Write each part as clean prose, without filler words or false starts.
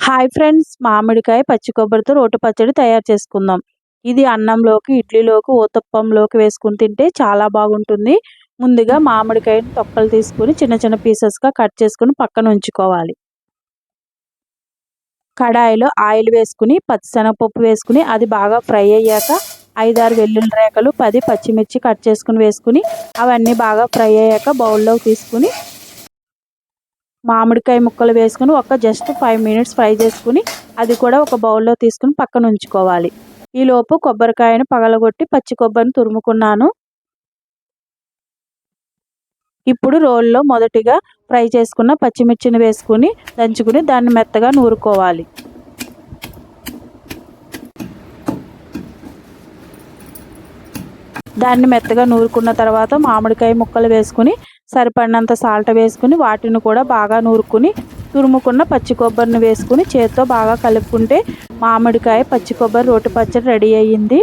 Hi friends, మామిడికాయ పచ్చి కొబ్బరితో రోటి పచ్చడి తయారు చేసుకుందాం. ఇది అన్నంలోకి, ఇడ్లీలోకి, ఊతప్పంలోకి వేసుకుని తింటే చాలా బాగుంటుంది. ముందుగా మామిడికాయని తొక్కలు తీసుకుని చిన్న చిన్న పీసెస్గా కట్ చేసుకుని పక్కన ఉంచుకోవాలి. కడాయిలో ఆయిల్ వేసుకుని పచ్చిశనగపప్పు వేసుకుని అది బాగా ఫ్రై అయ్యాక 5-6 వెల్లుల్లి రేఖలు, 10 పచ్చిమిర్చి కట్ చేసుకుని వేసుకుని అవన్నీ బాగా ఫ్రై అయ్యాక బౌల్లోకి తీసుకుని మామిడికాయ ముక్కలు వేసుకుని జస్ట్ 5 మినిట్స్ ఫ్రై చేసుకుని అది కూడా ఒక బౌల్లో తీసుకుని పక్కన ఉంచుకోవాలి. ఈలోపు కొబ్బరికాయను పగలగొట్టి పచ్చి కొబ్బరిని తురుముకున్నాను. ఇప్పుడు రోల్లో మొదటిగా ఫ్రై చేసుకున్న పచ్చిమిర్చిని వేసుకుని దంచుకుని దాన్ని మెత్తగా నూరుకోవాలి. దాన్ని మెత్తగా నూరుకున్న తర్వాత మామిడికాయ ముక్కలు వేసుకుని సరిపడినంత సాల్ట్ వేసుకుని వాటిని కూడా బాగా నూరుకుని తురుముకున్న పచ్చి కొబ్బరిని వేసుకుని చేత్తో బాగా కలుపుకుంటే మామిడికాయ పచ్చి కొబ్బరి రోటి పచ్చడి రెడీ అయ్యింది.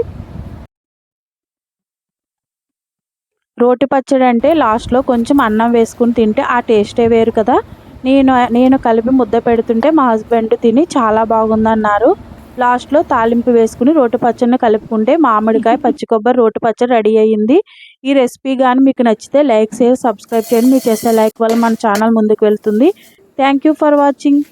రోటి పచ్చడి అంటే లాస్ట్లో కొంచెం అన్నం వేసుకుని తింటే ఆ టేస్టే వేరు కదా. నేను కలిపి ముద్ద పెడుతుంటే మా హస్బెండ్ తిని చాలా బాగుందన్నారు. లాస్ట్లో తాలింపు వేసుకుని రోటి పచ్చడిని కలుపుకుంటే మామిడికాయ పచ్చి కొబ్బరి రోటి పచ్చడి రెడీ అయ్యింది. ఈ రెసిపీ కానీ మీకు నచ్చితే లైక్, షేర్, సబ్స్క్రైబ్ చేయండి. మీరు చేసే లైక్ వల్ల మన ఛానల్ ముందుకు వెళ్తుంది. Thank you for watching.